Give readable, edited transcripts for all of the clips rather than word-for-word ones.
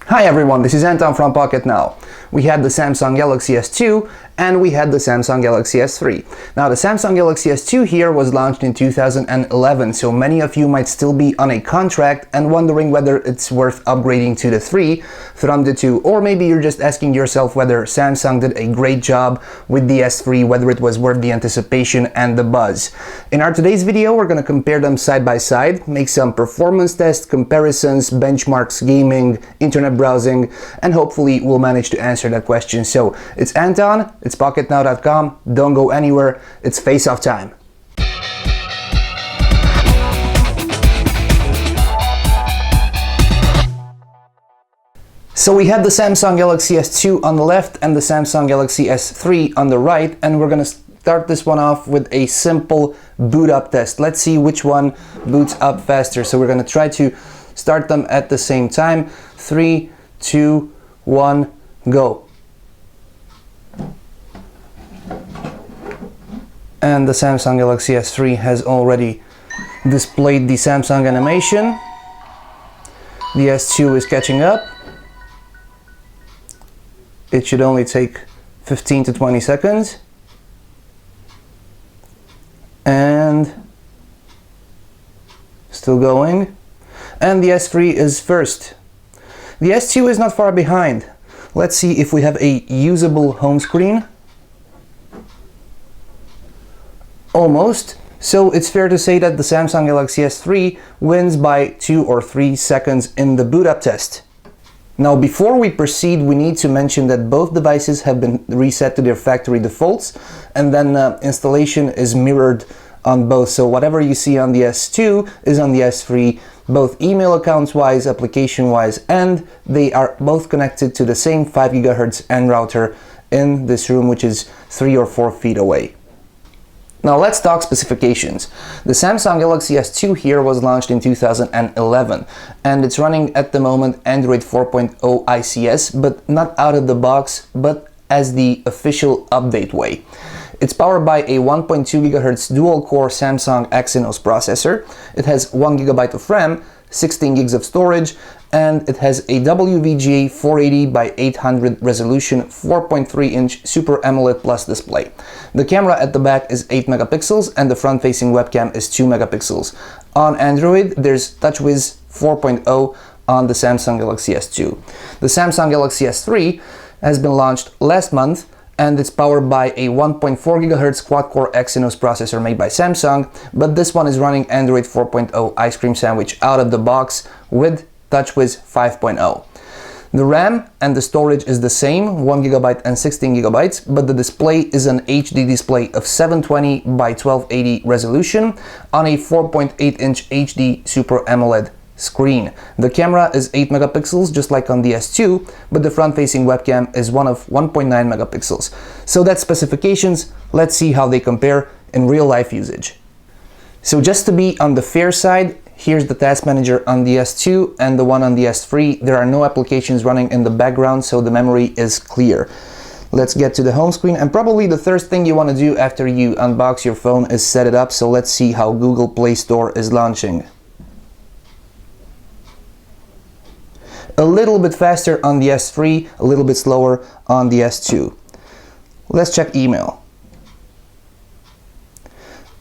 Hi everyone, this is Anton from Pocketnow. We had the Samsung Galaxy S2 and we had the Samsung Galaxy S3. Now the Samsung Galaxy S2 here was launched in 2011, so many of you might still be on a contract and wondering whether it's worth upgrading to the 3 from the 2, or maybe you're just asking yourself whether Samsung did a great job with the S3, whether it was worth the anticipation and the buzz. In our today's video, we're going to compare them side by side, make some performance tests, comparisons, benchmarks, gaming, internet browsing, and hopefully we'll manage to answer that question. So it's Anton, it's Pocketnow.com, don't go anywhere, it's face-off time. So we have the Samsung Galaxy S2 on the left and the Samsung Galaxy S3 on the right, and we're gonna start this one off with a simple boot up test. Let's see which one boots up faster. So we're gonna try to start them at the same time. 3, 2, 1, go. And the Samsung Galaxy S3 has already displayed the Samsung animation. The S2 is catching up. It should only take 15 to 20 seconds. And still going. And the S3 is first. The S2 is not far behind. Let's see if we have a usable home screen. Almost. So it's fair to say that the Samsung Galaxy S3 wins by 2 or 3 seconds in the boot up test. Now before we proceed, we need to mention that both devices have been reset to their factory defaults, and then installation is mirrored on both. So whatever you see on the S2 is on the S3, both email accounts wise, application wise, and they are both connected to the same 5 GHz N router in this room, which is 3 or 4 feet away. Now let's talk specifications. The Samsung Galaxy S2 here was launched in 2011 and it's running at the moment Android 4.0 ICS, but not out of the box, but as the official update way. It's powered by a 1.2 GHz dual-core Samsung Exynos processor. It has 1 GB of RAM, 16 gigs of storage, and it has a WVGA 480 by 800 resolution 4.3-inch Super AMOLED Plus display. The camera at the back is 8 megapixels and the front-facing webcam is 2 megapixels. On Android, there's TouchWiz 4.0 on the Samsung Galaxy S2. The Samsung Galaxy S3 has been launched last month, and it's powered by a 1.4 GHz quad-core Exynos processor made by Samsung, but this one is running Android 4.0 Ice Cream Sandwich out of the box with TouchWiz 5.0. The RAM and the storage is the same, 1 GB and 16 GB, but the display is an HD display of 720 by 1280 resolution on a 4.8-inch HD Super AMOLED screen. The camera is 8 megapixels just like on the S2, but the front-facing webcam is one of 1.9 megapixels. So that's specifications. Let's see how they compare in real-life usage. So just to be on the fair side, here's the task manager on the S2 and the one on the S3. There are no applications running in the background, so the memory is clear. Let's get to the home screen, and probably the first thing you want to do after you unbox your phone is set it up. So let's see how Google Play Store is launching. A little bit faster on the S3, a little bit slower on the S2. Let's check email.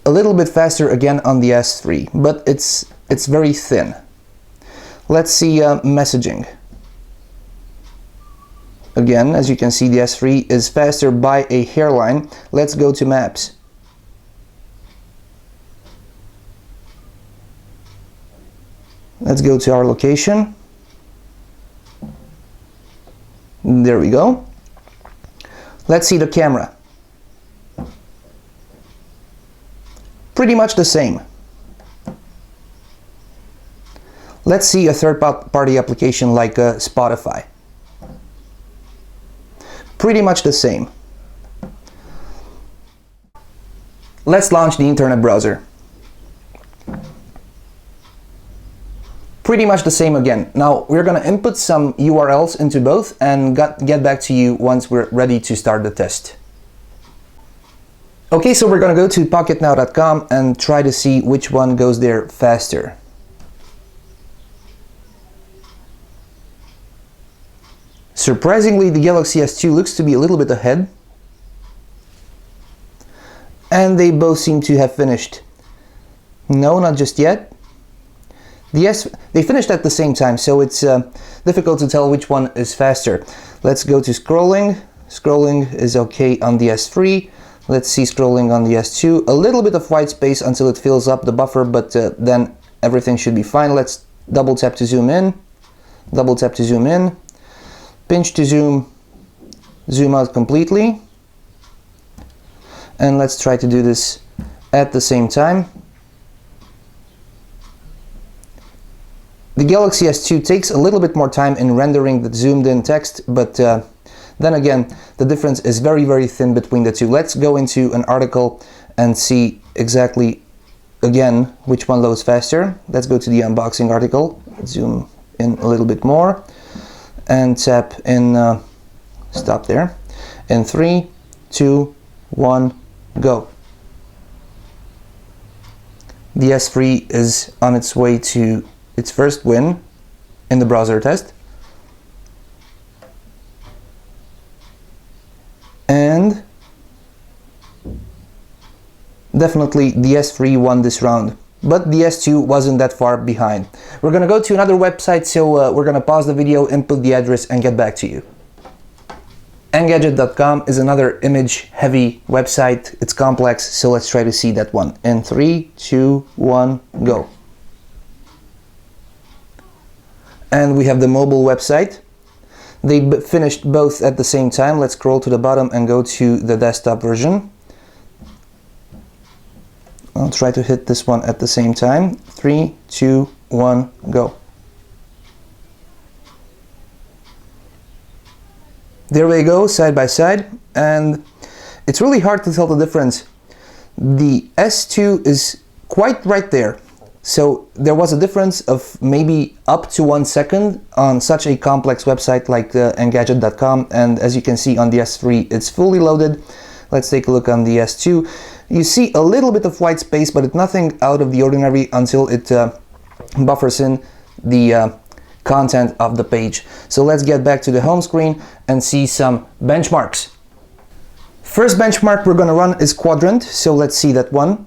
A little bit faster again on the S3, but it's very thin. Let's see messaging. Again, as you can see, the S3 is faster by a hairline. Let's go to maps. Let's go to our location. There we go. Let's see the camera. Pretty much the same. Let's see a third-party application like Spotify. Pretty much the same. Let's launch the internet browser. Pretty much the same again. Now we're gonna input some URLs into both and get back to you once we're ready to start the test. Okay, so we're gonna go to Pocketnow.com and try to see which one goes there faster. Surprisingly, the Galaxy S2 looks to be a little bit ahead, and they both seem to have finished. No, not just yet. They finished at the same time, so it's difficult to tell which one is faster. Let's go to scrolling. Scrolling is okay on the S3. Let's see scrolling on the S2. A little bit of white space until it fills up the buffer, but then everything should be fine. Let's double tap to zoom in. Double tap to zoom in. Pinch to zoom. Zoom out completely. And let's try to do this at the same time. The Galaxy S2 takes a little bit more time in rendering the zoomed in text, but then again, the difference is very, very thin between the two. Let's go into an article and see exactly, again, which one loads faster. Let's go to the unboxing article, zoom in a little bit more, and tap in, stop there, in 3, 2, 1, go. The S3 is on its way to its first win in the browser test. And definitely the S3 won this round, but the S2 wasn't that far behind. We're gonna go to another website, so we're gonna pause the video, input the address, and get back to you. Engadget.com is another image-heavy website. It's complex, so let's try to see that one. In 3, 2, 1, go. And we have the mobile website. They finished both at the same time. Let's scroll to the bottom and go to the desktop version. I'll try to hit this one at the same time. 3, 2, 1, go. There we go, side by side, and it's really hard to tell the difference. The S2 is quite right there. So there was a difference of maybe up to 1 second on such a complex website like Engadget.com, and as you can see on the S3 it's fully loaded. Let's take a look on the S2. You see a little bit of white space, but it's nothing out of the ordinary until it buffers in the content of the page. So let's get back to the home screen and see some benchmarks. First benchmark we're going to run is quadrant, so let's see that one.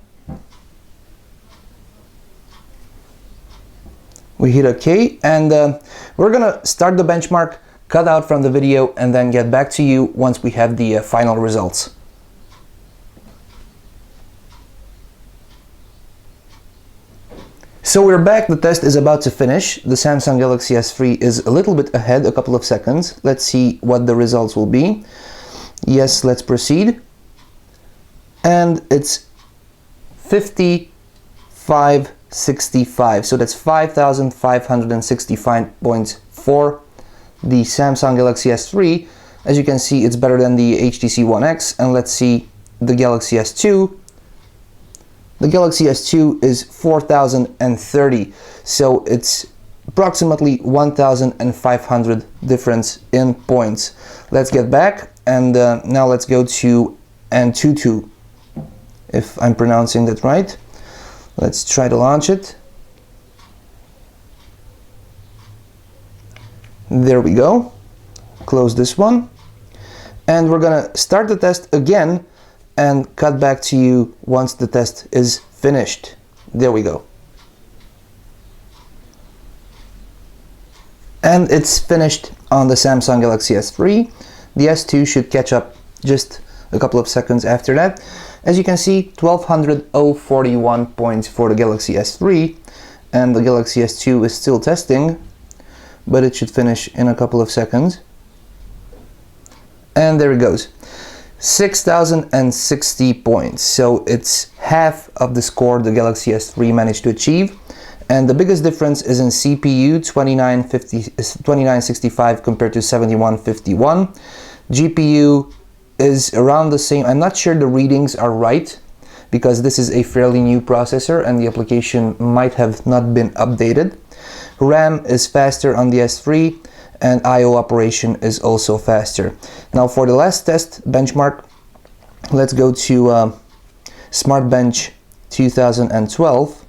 We hit OK, and we're gonna start the benchmark, cut out from the video, and then get back to you once we have the final results. So we're back, the test is about to finish. The Samsung Galaxy S3 is a little bit ahead, a couple of seconds. Let's see what the results will be. Yes, let's proceed. And it's 5565, so that's 5,565 points for the Samsung Galaxy S3. As you can see, it's better than the HTC One X. And let's see the Galaxy S2. The Galaxy S2 is 4,030, so it's approximately 1,500 difference in points. Let's get back, and now let's go to Antutu, if I'm pronouncing that right. Let's try to launch it. There we go. Close this one. And we're gonna start the test again and cut back to you once the test is finished. There we go. And it's finished on the Samsung Galaxy S3. The S2 should catch up just a couple of seconds after that. As you can see, 1,241 points for the Galaxy S3, and the Galaxy S2 is still testing, but it should finish in a couple of seconds. And there it goes. 6,060 points. So it's half of the score the Galaxy S3 managed to achieve. And the biggest difference is in CPU, 2965 compared to 7151. GPU is around the same. I'm not sure the readings are right because this is a fairly new processor and the application might have not been updated. RAM is faster on the S3 and I/O operation is also faster. Now for the last test benchmark, let's go to SmartBench 2012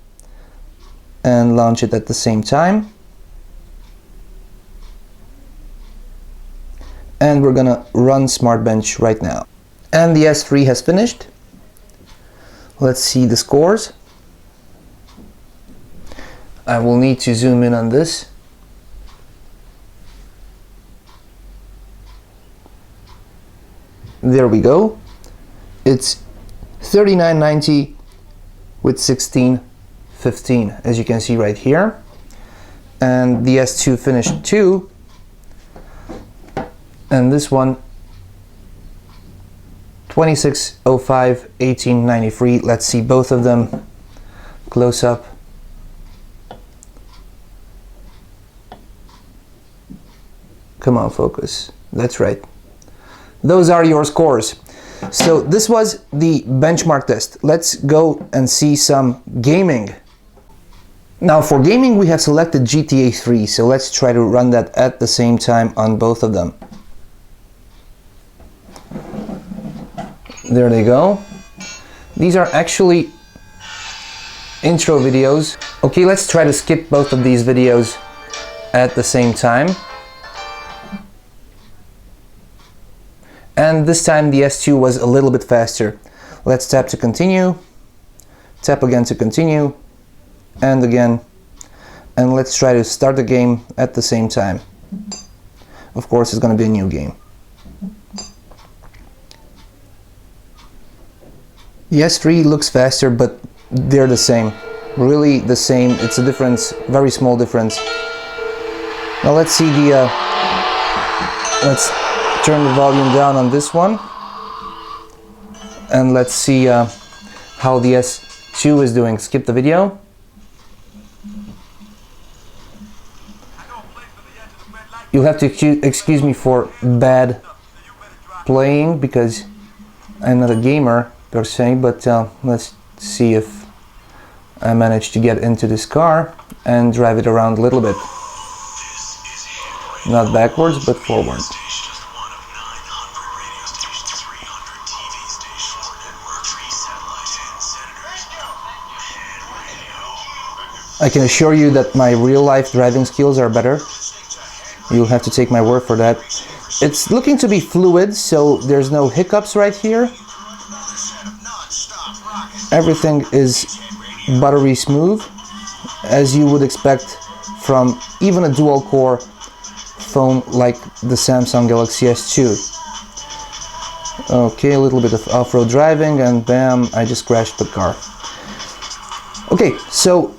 and launch it at the same time. and we're gonna run Smart Bench right now. And the S3 has finished. Let's see the scores. I will need to zoom in on this. There we go. It's 3990 with 1615, as you can see right here. And the S2 finished 2. And this one 2605 1893. Let's see both of them close up. Come on, focus. That's right. Those are your scores. So this was the benchmark test. Let's go and see some gaming. Now for gaming we have selected GTA 3, so let's try to run that at the same time on both of them. There they go. These are actually intro videos. Okay, let's try to skip both of these videos at the same time. And this time the S2 was a little bit faster. Let's tap to continue, tap again to continue, and again. And let's try to start the game at the same time. Of course, it's going to be a new game. The S3 looks faster, but they're the same. Really the same. It's a difference, very small difference. Now let's see the... let's turn the volume down on this one. And let's see how the S2 is doing. Skip the video. You'll have to excuse me for bad playing because I'm not a gamer per se, but let's see if I manage to get into this car and drive it around a little bit. Not backwards, but forward. I can assure you that my real-life driving skills are better. You'll have to take my word for that. It's looking to be fluid, so there's no hiccups right here. Everything is buttery smooth, as you would expect from even a dual-core phone like the Samsung Galaxy S2. Okay, a little bit of off-road driving, and bam, I just crashed the car. Okay, so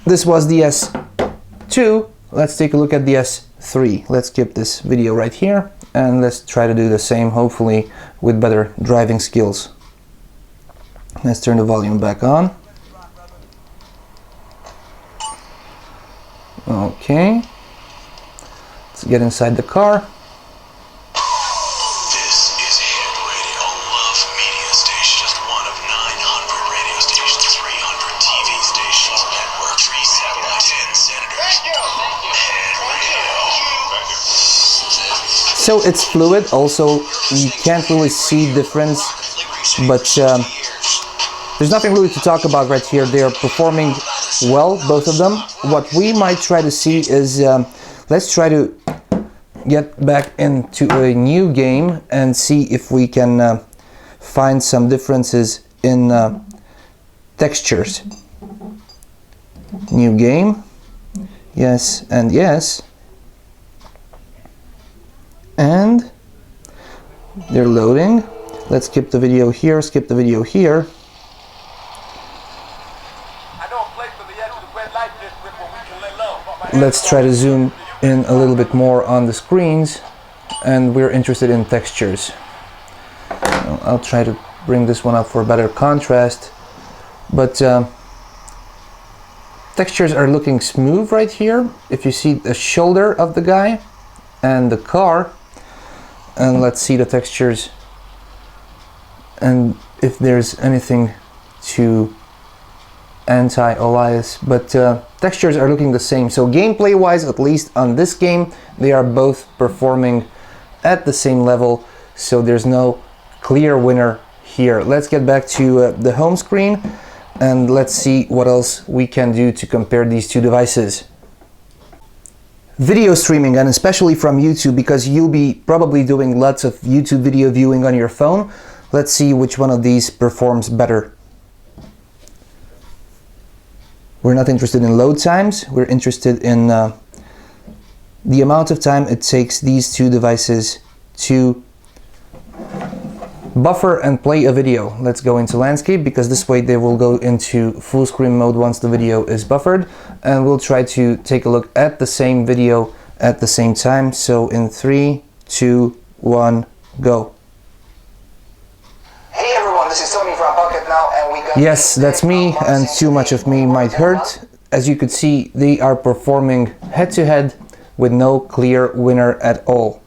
this was the S2. Let's take a look at the S3. Let's skip this video right here and let's try to do the same, hopefully with better driving skills. Let's turn the volume back on. Okay. Let's get inside the car. So it's fluid, also you can't really see difference, but there's nothing really to talk about right here. They are performing well, both of them. What we might try to see is, let's try to get back into a new game and see if we can find some differences in textures. New game, yes and yes. And they're loading. Let's skip the video here, skip the video here. Let's try to zoom in a little bit more on the screens, and we're interested in textures. I'll try to bring this one up for better contrast, but textures are looking smooth right here. If you see the shoulder of the guy and the car, and let's see the textures and if there's anything to anti-alias, but textures are looking the same. So gameplay wise, at least on this game, they are both performing at the same level, so there's no clear winner here. Let's get back to the home screen and let's see what else we can do to compare these two devices. video streaming, and especially from YouTube, because you'll be probably doing lots of YouTube video viewing on your phone. Let's see which one of these performs better. We're not interested in load times, we're interested in the amount of time it takes these two devices to buffer and play a video. Let's go into landscape, because this way they will go into full screen mode once the video is buffered, and we'll try to take a look at the same video at the same time. So in 3, 2, 1, go. Hey everyone, this is Tony from Pocketnow, and we got... Yes, that's me, and too much of me might hurt. As you could see, they are performing head to head with no clear winner at all.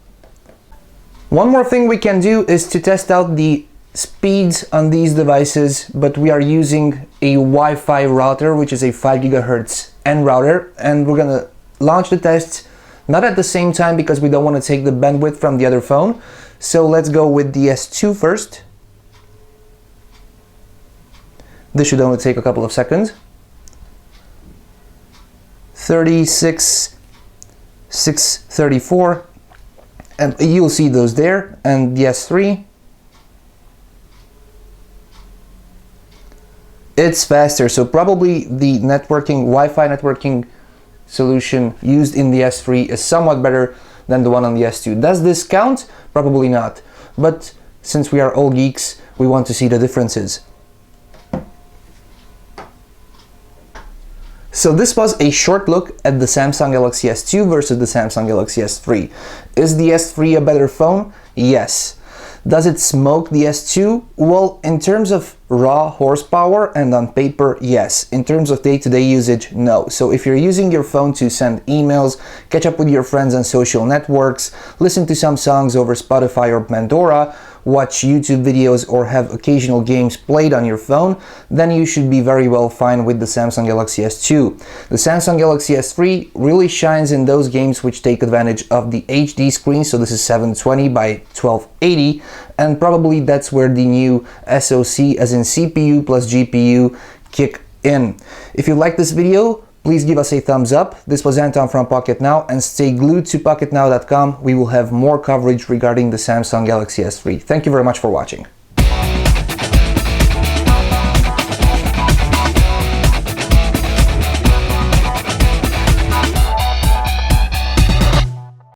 One more thing we can do is to test out the speeds on these devices, but we are using a Wi-Fi router, which is a 5 GHz N router, and we're gonna launch the tests not at the same time because we don't want to take the bandwidth from the other phone. So let's go with the S2 first. This should only take a couple of seconds. 36, 634. And you'll see those there, and the S3, it's faster, so probably the networking, Wi-Fi networking solution used in the S3 is somewhat better than the one on the S2. Does this count? Probably not, but since we are all geeks, we want to see the differences. So this was a short look at the Samsung Galaxy S2 versus the Samsung Galaxy S3. Is the S3 a better phone? Yes. Does it smoke the S2? Well, in terms of raw horsepower and on paper, yes. In terms of day-to-day usage, no. So if you're using your phone to send emails, catch up with your friends on social networks, listen to some songs over Spotify or Pandora, watch YouTube videos, or have occasional games played on your phone, then you should be very well fine with the Samsung Galaxy S2. The Samsung Galaxy S3 really shines in those games which take advantage of the HD screen, so this is 720 by 1280, and probably that's where the new SoC, as in CPU plus GPU, kick in. If you like this video, please give us a thumbs up. This was Anton from Pocketnow, and stay glued to pocketnow.com. We will have more coverage regarding the Samsung Galaxy S3. Thank you very much for watching.